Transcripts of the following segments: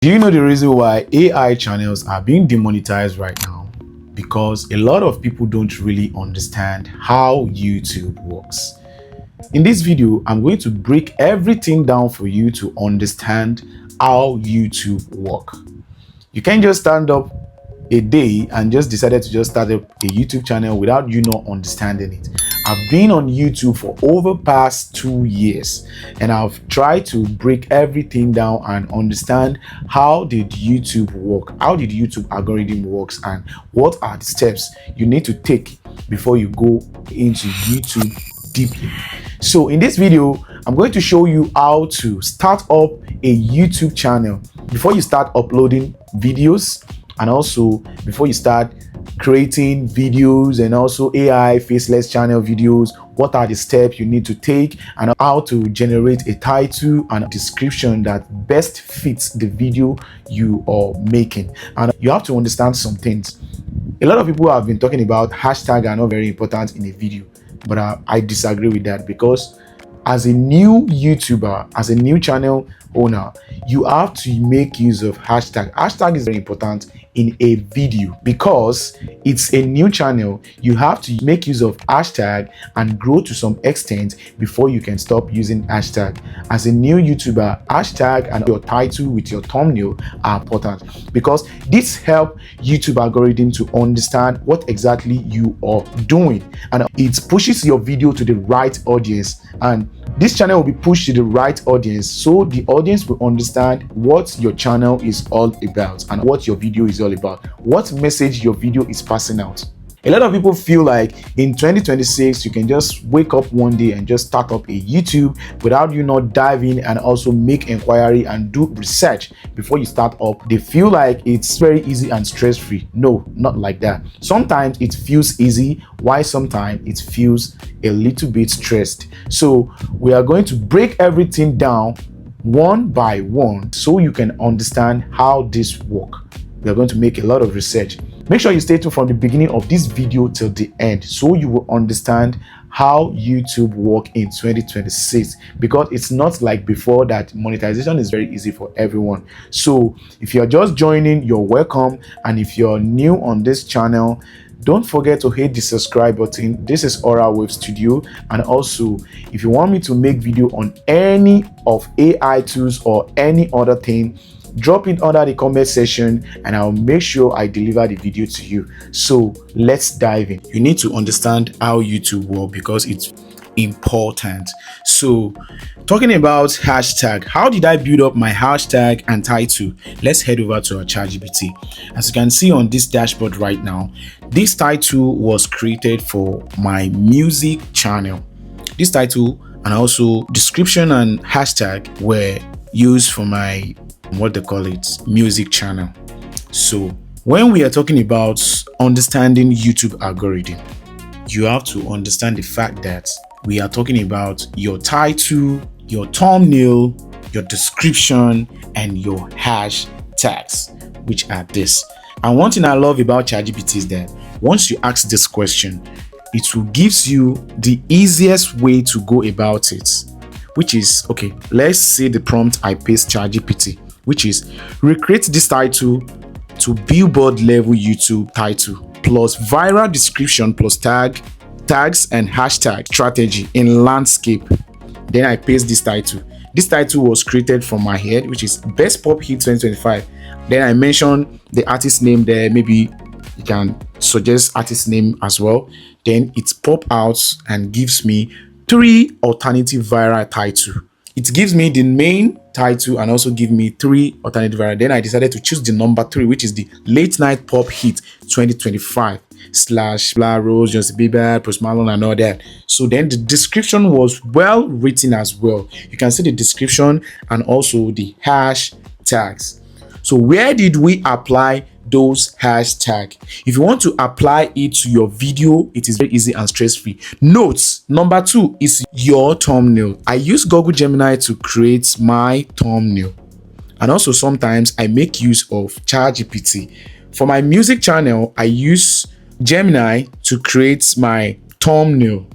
Do you know the reason why AI channels are being demonetized right now? Because a lot of people don't really understand how YouTube works. In this video, I'm going to break everything down for you to understand how YouTube works. You can't just stand up a day and just decided to just start a YouTube channel without you not understanding it. I've been on YouTube for over past 2 years and I've tried to break everything down and understand how did YouTube work, how did YouTube algorithm works, and what are the steps you need to take before you go into YouTube deeply. So in this video, I'm going to show you how to start up a YouTube channel before you start uploading videos, and also before you start creating videos and also AI faceless channel videos. What are the steps you need to take, and how to generate a title and a description that best fits the video you are making. And you have to understand some things. A lot of people have been talking about hashtags are not very important in a video, but I disagree with that, because as a new YouTuber, as a new channel owner, you have to make use of hashtag. Hashtag is very important in a video because it's a new channel. You have to make use of hashtag and grow to some extent before you can stop using hashtag. As a new YouTuber, hashtag and your title with your thumbnail are important because this helps YouTube algorithm to understand what exactly you are doing, and it pushes your video to the right audience, and this channel will be pushed to the right audience, so the audience will understand what your channel is all about and what your video is all about, what message your video is passing out. A lot of people feel like in 2026 you can just wake up one day and just start up a YouTube without you not dive in and also make inquiry and do research before you start up. They feel like it's very easy and stress-free. No, not like that. Sometimes it feels easy, while sometimes it feels a little bit stressed. So we are going to break everything down one by one so you can understand how this works. We are going to make a lot of research. Make sure you stay tuned from the beginning of this video till the end so you will understand how YouTube works in 2026, because it's not like before that monetization is very easy for everyone. So if you're just joining, you're welcome, and if you're new on this channel, don't forget to hit the subscribe button. This is Aura Wave Studio, and also if you want me to make video on any of AI tools or any other thing, drop it under the comment section and I'll make sure I deliver the video to you. So let's dive in. You need to understand how YouTube works because it's important. So talking about hashtag, how did I build up my hashtag and title? Let's head over to our ChatGPT. As you can see on this dashboard right now, this title was created for my music channel. This title and also description and hashtag were used for my music channel. So when we are talking about understanding YouTube algorithm, you have to understand the fact that we are talking about your title, your thumbnail, your description, and your hashtags, which are this. And one thing I love about ChatGPT is that once you ask this question, it will give you the easiest way to go about it, which is, okay, let's say the prompt I paste ChatGPT, which is recreate this title to billboard level YouTube title plus viral description plus tags and hashtag strategy in landscape. Then I paste this title. This title was created from my head, which is best pop hit 2025. Then I mention the artist name there. Maybe you can suggest artist name as well. Then it pop out and gives me 3 alternative viral title. It gives me the main title and also give me 3 alternative viral. Then I decided to choose the number 3, which is the late night pop hit 2025 / Black Rose, Justin Bieber, Post Malone, and all that. So then the description was well written as well. You can see the description and also the hashtags. So where did we apply those hashtags? If you want to apply it to your video, it is very easy and stress-free. Notes number 2 is your thumbnail. I use Google Gemini to create my thumbnail, and also sometimes I make use of ChatGPT. For my music channel, I use Gemini to create my thumbnail.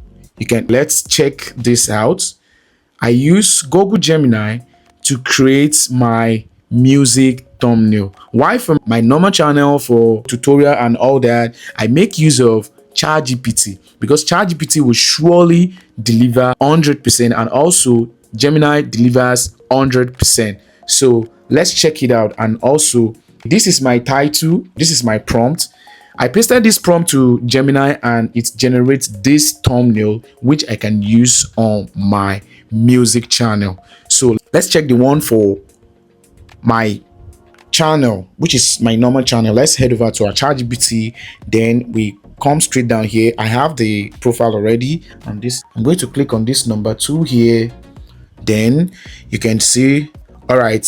Let's check this out. I use Google Gemini to create my music thumbnail. Why? From my normal channel for tutorial and all that, I make use of ChatGPT, because ChatGPT will surely deliver 100%, and also Gemini delivers 100%. So let's check it out. And also, this is my title, this is my prompt. I pasted this prompt to Gemini and it generates this thumbnail, which I can use on my music channel. So let's check the one for my channel, which is my normal channel. Let's head over to our ChatGPT. Then we come straight down here. I have the profile already, and this, I'm going to click on this number 2 here. Then you can see, all right,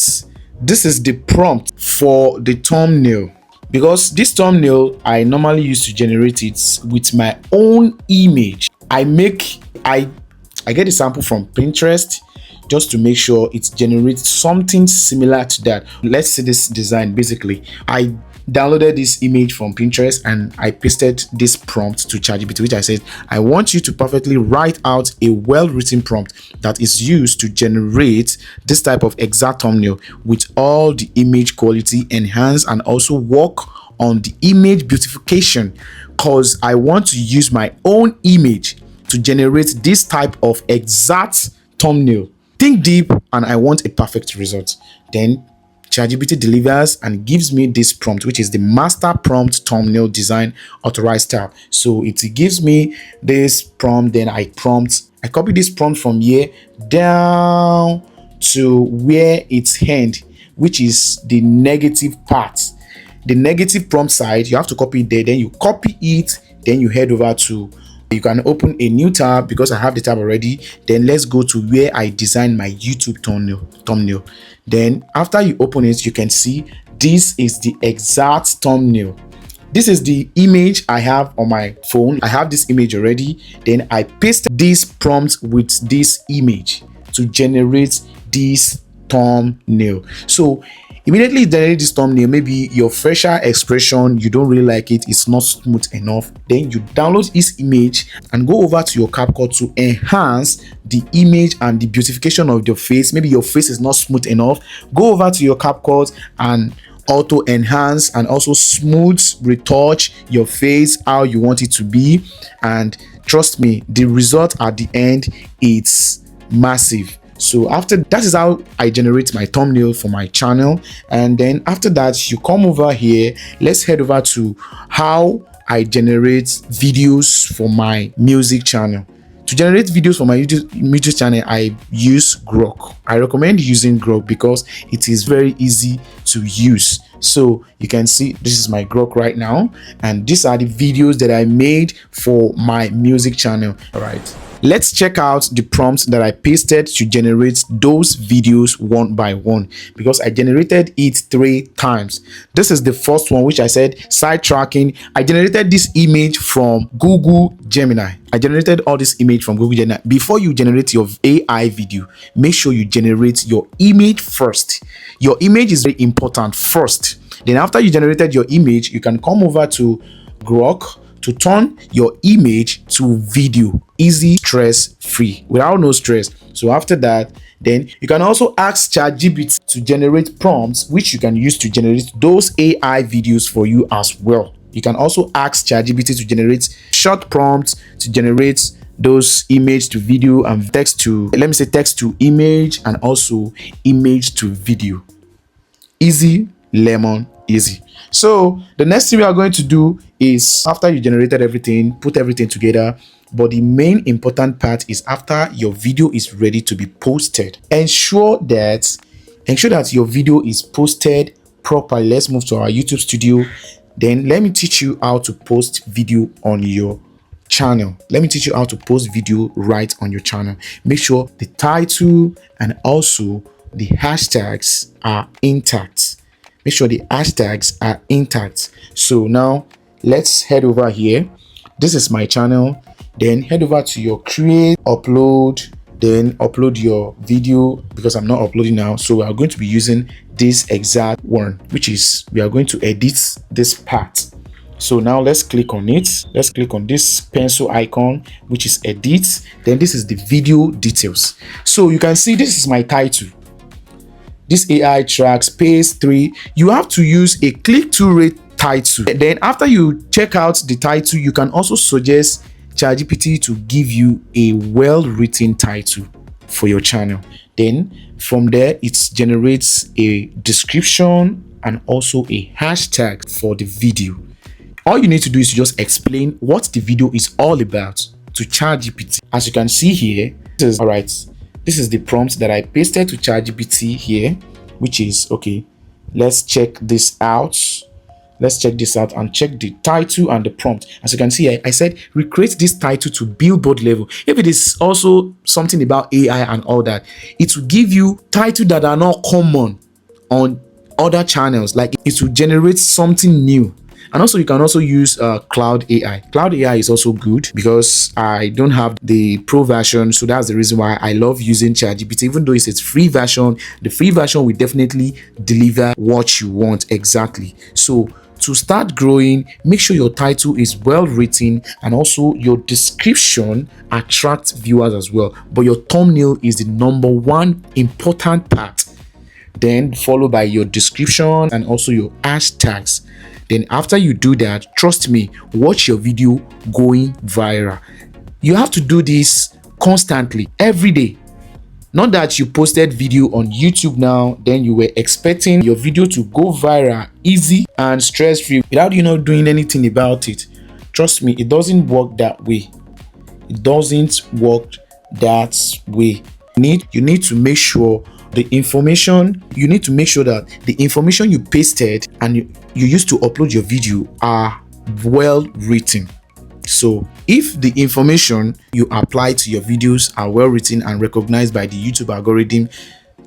this is the prompt for the thumbnail. Because this thumbnail, I normally use to generate it with my own image. I get a sample from Pinterest just to make sure it generates something similar to that. Let's see this design. Basically, I downloaded this image from Pinterest and I pasted this prompt to ChatGPT, which I said, I want you to perfectly write out a well-written prompt that is used to generate this type of exact thumbnail with all the image quality enhanced, and also work on the image beautification, because I want to use my own image to generate this type of exact thumbnail. Think deep, and I want a perfect result. Then ChatGPT delivers and gives me this prompt, which is the master prompt thumbnail design authorized tab. So it gives me this prompt, then I copy this prompt from here down to where it's end, which is the negative part. The negative prompt side, you have to copy it there, then you copy it, then you head over to, you can open a new tab because I have the tab already. Then let's go to where I design my YouTube thumbnail. Then after you open it, you can see this is the exact thumbnail. This is the image I have on my phone. I have this image already. Then I paste this prompt with this image to generate this thumbnail. So immediately generate this thumbnail. Maybe your facial expression, you don't really like it, it's not smooth enough. Then you download this image and go over to your CapCut to enhance the image and the beautification of your face. Maybe your face is not smooth enough. Go over to your CapCut and auto enhance and also smooth retouch your face how you want it to be. And trust me, the result at the end, it's massive. So after that is how I generate my thumbnail for my channel. And then after that, you come over here. Let's head over to how I generate videos for my music channel. To generate videos for my YouTube channel, I use Grok. I recommend using Grok because it is very easy to use. So you can see this is my Grok right now, and these are the videos that I made for my music channel. All right, let's check out the prompts that I pasted to generate those videos one by one, because I generated it 3 times. This is the first one, which I said side tracking. I generated this image from Google Gemini. I generated all this image from Google Gemini. Before you generate your AI video, make sure you generate your image first. Your image is very important first. Then after you generated your image, you can come over to Grok to turn your image to video, easy, stress free, without no stress. So after that, then you can also ask ChatGPT to generate prompts, which you can use to generate those AI videos for you as well. You can also ask ChatGPT to generate short prompts to generate those image to video and text to, let me say text to image, and also image to video. Easy, lemon, easy. So the next thing we are going to do is, after you generated everything, put everything together. But the main important part is after your video is ready to be posted, ensure that your video is posted properly. Let's move to our YouTube studio. Then let me teach you how to post video on your channel. Let me teach you how to post video right on your channel. Make sure the title and also the hashtags are intact. Make sure the hashtags are intact. So now let's head over here. This is my channel. Then head over to your create, upload, then upload your video, because I'm not uploading now. So we are going to be using this exact one, which is, we are going to edit this part. So now let's click on it. Let's click on this pencil icon, which is edit. Then this is the video details. So you can see this is my title. this AI tracks page 3, you have to use a click-through rate title. Then after you check out the title, you can also suggest ChatGPT to give you a well-written title for your channel. Then from there, it generates a description and also a hashtag for the video. All you need to do is to just explain what the video is all about to ChatGPT. As you can see here, this is the prompt that I pasted to ChatGPT here, which is okay. Let's check this out. Let's check this out and check the title and the prompt. As you can see, I said recreate this title to billboard level. If it is also something about AI and all that, it will give you titles that are not common on other channels. Like it will generate something new. And also you can also use Cloud AI. Cloud AI is also good because I don't have the pro version, so that's the reason why I love using ChatGPT. Even though it's a free version, the free version will definitely deliver what you want exactly. So to start growing, make sure your title is well written and also your description attracts viewers as well. But your thumbnail is the number one important part. Then followed by your description and also your hashtags. Then after you do that, trust me, watch your video going viral. You have to do this constantly, every day. Not that you posted video on YouTube now, then you were expecting your video to go viral easy and stress-free without you not doing anything about it. Trust me, it doesn't work that way. It doesn't work that way. You need to make sure that the information you pasted and you used to upload your video are well written. So if the information you apply to your videos are well written and recognized by the YouTube algorithm,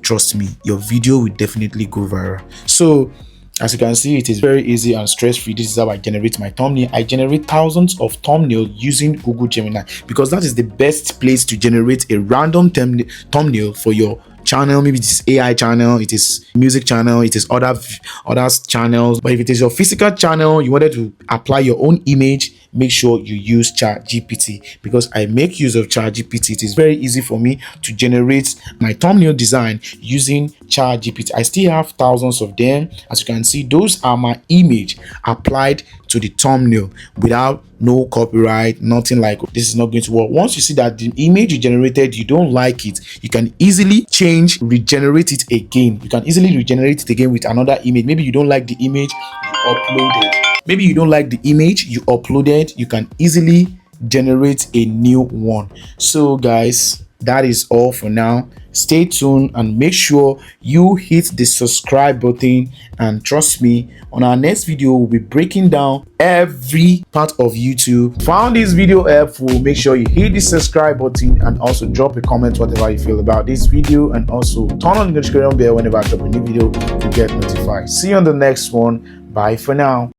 trust me, your video will definitely go viral. So as you can see, it is very easy and stress-free. This is how I generate my thumbnail. I generate thousands of thumbnails using Google Gemini because that is the best place to generate a random thumbnail for your channel. Maybe it is AI channel, it is music channel, it is other channels. But if it is your physical channel, you wanted to apply your own image, make sure you use ChatGPT because I make use of ChatGPT. It is very easy for me to generate my thumbnail design using ChatGPT. I still have thousands of them. As you can see, those are my image applied to the thumbnail without no copyright, nothing like this is not going to work. Once you see that the image you generated, you don't like it, you can easily regenerate it again. You can easily regenerate it again with another image. Maybe you don't like the image you uploaded. You can easily generate a new one. So guys, that is all for now. Stay tuned and make sure you hit the subscribe button, and trust me, on our next video we'll be breaking down every part of YouTube. Found this video helpful, make sure you hit the subscribe button and also drop a comment whatever you feel about this video, and also turn on the notification bell whenever I drop a new video to get notified. See you on the next one. Bye for now.